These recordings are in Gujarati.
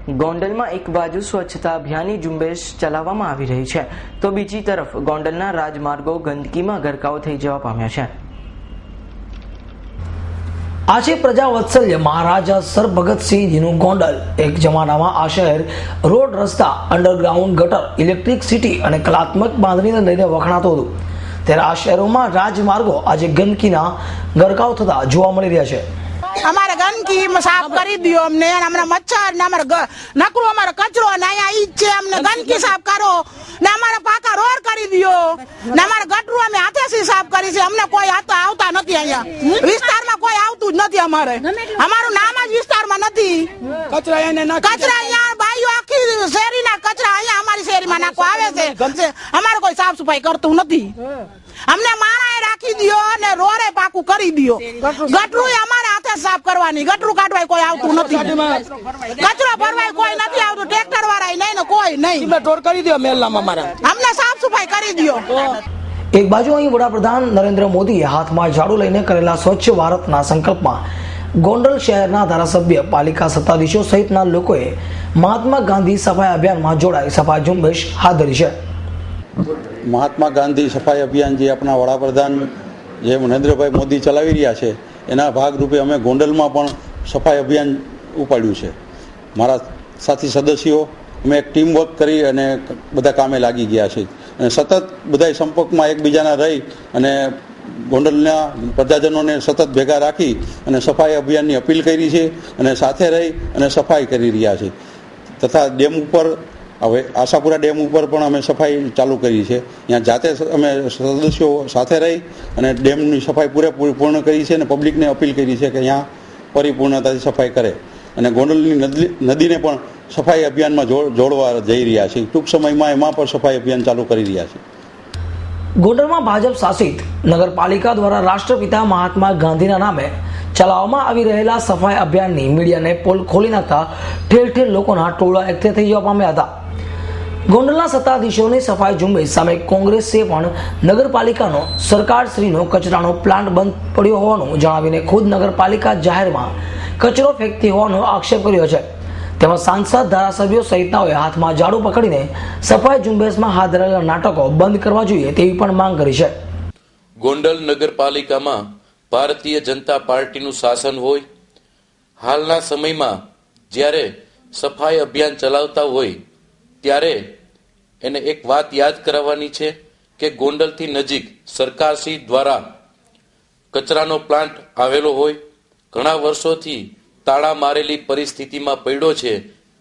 ગોંડલમાં એક બાજુ સ્વચ્છતા અભિયાનની ઝુંબેશ ચલાવવામાં આવી રહી છે તો બીજી તરફ ગોંડલના રાજમાર્ગો ગંદકીમાં ગરકાવ થઈ જવા પામ્યા છે। આજે પ્રજા વત્સલ્ય મહારાજા સર ભગતસિંહજીનું ગોંડલ એક જમાનામાં આ શહેર રોડ, રસ્તા, અંડરગ્રાઉન્ડ ગટર, ઇલેક્ટ્રિસિટી અને કલાત્મક બાંધણીને લઈને વખણાતું હતું, ત્યારે આ શહેરોમાં રાજમાર્ગો આજે ગંદકીના ગરકાવ થતા જોવા મળી રહ્યા છે। અમારે ગંદકી સાફ કરી દો, અમને અમારા મચ્છર ને અમારે નકરો અમારો કચરો ને અહીંયા ઈ છે, અમને ગંદકી સાફ કરો ને અમારા પાકા રોડ કરી દો ને અમારા ગટરો અમે હાથેથી સાફ કરી છે, અમને કોઈ આવતા નથી, અહીંયા વિસ્તારમાં કોઈ આવતું જ નથી, અમારું નામ જ વિસ્તારમાં નથી, કચરા અહીંયા બાઈઓ આખી શેરીના કચરા અહીંયા અમારી શેરીમાં નાખવા આવે છે, અમારે કોઈ સાફ સફાઈ કરતું નથી, અમને મારા રાખી દો ને રોડે પાકું કરી દો, ગટરું અમારે હાથે સાફ કરવાની, ગટરું કાઢવાય કોઈ આવતું નથી, કચરો ભરવાય કોઈ નથી આવતું, ટ્રેક્ટર વાળા નહીં ને કોઈ નહીં, કરી દો મેલામાં મારા અમને સાફ સફાઈ કરી દો। એક બાજુ અહીં વડાપ્રધાન નરેન્દ્ર મોદીએ હાથમાં ઝાડુ લઈને કરેલા સ્વચ્છ ભારતના સંકલ્પમાં ગોંડલ શહેરના ધારાસભ્ય, પાલિકા સત્તાધીશો સહિતના લોકોએ મહાત્મા ગાંધી સફાઈ અભિયાનમાં જોડાઈ સફાઈ ઝુંબેશ હાથ ધરી છે। મહાત્મા ગાંધી સફાઈ અભિયાન જે આપણા વડાપ્રધાન જે નરેન્દ્રભાઈ મોદી ચલાવી રહ્યા છે એના ભાગરૂપે અમે ગોંડલમાં પણ સફાઈ અભિયાન ઉપાડ્યું છે। મારા સાથી સદસ્યો અમે એક ટીમ વર્ક કરી અને બધા કામે લાગી ગયા છે અને સતત બધા સંપર્કમાં એકબીજાના રહી અને ગોંડલના પ્રજાજનોને સતત ભેગા રાખી અને સફાઈ અભિયાનની અપીલ કરી છે અને સાથે રહી અને સફાઈ કરી રહ્યા છે તથા ડેમ ઉપર હવે આશાપુરા ડેમ ઉપર પણ અમે સફાઈ ચાલુ કરી છે, ત્યાં જાતે અમે સદસ્યો સાથે રહી અને ડેમની સફાઈ પૂર્ણ કરી છે અને પબ્લિકને અપીલ કરી છે કે અહીંયા પરિપૂર્ણતાથી સફાઈ કરે અને ગોંડલની નદીને પણ સફાઈ અભિયાનમાં જોડવા જઈ રહ્યા છે, ટૂંક સમયમાં એમાં પણ સફાઈ અભિયાન ચાલુ કરી રહ્યા છે। ગોંડલમાં ભાજપ શાસિત નગરપાલિકા દ્વારા રાષ્ટ્રપિતા મહાત્મા ગાંધીના નામે ચલાવવામાં આવી રહેલા સફાઈ અભિયાનની મીડિયાને પોલ ખોલી નાખતા ઠેર ઠેર લોકોના ટોળા એકઠા થઈ જવા પામ્યા હતા। ગોંડલના સત્તાધીશોની સફાઈ ઝુંબેશ સામે કોંગ્રેસે પણ નગરપાલિકાનો સરકારશ્રીનો કચરાનો પ્લાન્ટ બંધ પડ્યો હોવાનું જણાવીને ખુદ નગરપાલિકા જાહેરમાં કચરો ફેંકતી હોવાનો આક્ષેપ કર્યો છે, તેમાં સાંસદ, ધારાસભ્યો સહિતનાઓએ હાથમાં ઝાડુ પકડીને સફાઈ ઝુંબેશમાં હાથ ધરેલા નાટકો બંધ કરવા જોઈએ તેવી પણ માંગ કરી છે। ગોંડલ નગરપાલિકામાં ભારતીય જનતા પાર્ટીનું શાસન હોય, હાલના સમયમાં જ્યારે સફાઈ અભિયાન ચલાવતા હોય ત્યારે એને એક વાત યાદ કરાવવાની છે કે ગોંડલથી નજીક સરકારશ્રી દ્વારા કચરાનો પ્લાન્ટ આવેલો હોય, ઘણા વર્ષોથી તાળા મારેલી પરિસ્થિતિમાં પડ્યો છે,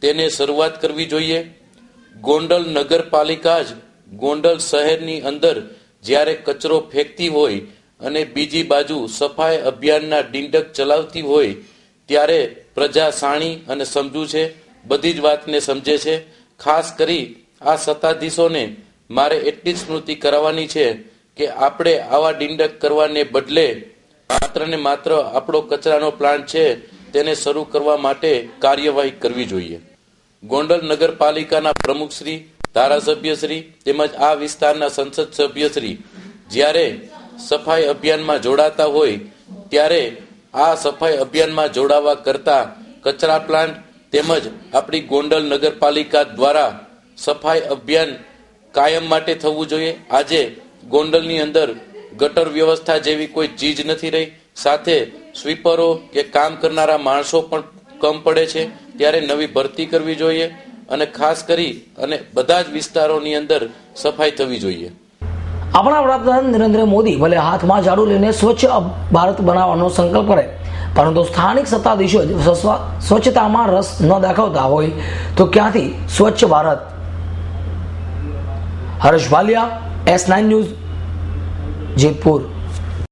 તેને શરૂઆત કરવી જોઈએ। ગોંડલ નગરપાલિકા જ ગોંડલ શહેરની અંદર જ્યારે કચરો ફેંકતી હોય અને બીજી બાજુ સફાઈ અભિયાનના ડીંડક ચલાવતી હોય ત્યારે પ્રજા સાણી અને સમજુ છે, બધી જ વાતને સમજે છે। ખાસ કરી આ સત્તાધીશોને મારે એટલી જ સ્મૃતિ કરાવવાની છે કે આપણે આવા ડીંડક કરવાને બદલે માત્ર ને માત્ર આપણો કચરાનો પ્લાન્ટ છે તેને શરૂ કરવા માટે કાર્યવાહી કરવી જોઈએ। ગોંડલ નગરપાલિકાના પ્રમુખશ્રી, ધારાસભ્યશ્રી તેમજ આ વિસ્તારના સંસદ સભ્યશ્રી જ્યારે સફાઈ અભિયાનમાં જોડાતા હોય ત્યારે આ સફાઈ અભિયાનમાં જોડાવા કરતા કચરા પ્લાન્ટ તેમજ આપણી ગોંડલ નગરપાલિકા દ્વારા સફાઈ અભિયાન કાયમ માટે થવું જોઈએ। આજે ગોંડલની અંદર ગટર વ્યવસ્થા જેવી કોઈ ચીજ નથી રહી, સાથે સ્વીપરો કે કામ કરનારા માણસો પણ કમ પડે છે, ત્યારે નવી ભરતી કરવી જોઈએ અને ખાસ કરી અને બધા જ વિસ્તારોની અંદર સફાઈ થવી જોઈએ। આપણા વડાપ્રધાન નરેન્દ્ર મોદી ભલે હાથમાં ઝાડુ લઈને સ્વચ્છ ભારત બનાવવાનો સંકલ્પ કરે, પરંતુ સ્થાનિક સત્તાધીશો જ સ્વચ્છતામાં રસ ન દાખવતા હોય તો ક્યાંથી સ્વચ્છ ભારત। હર્ષ ભાલિયા, S9 ન્યૂઝ, જેતપુર।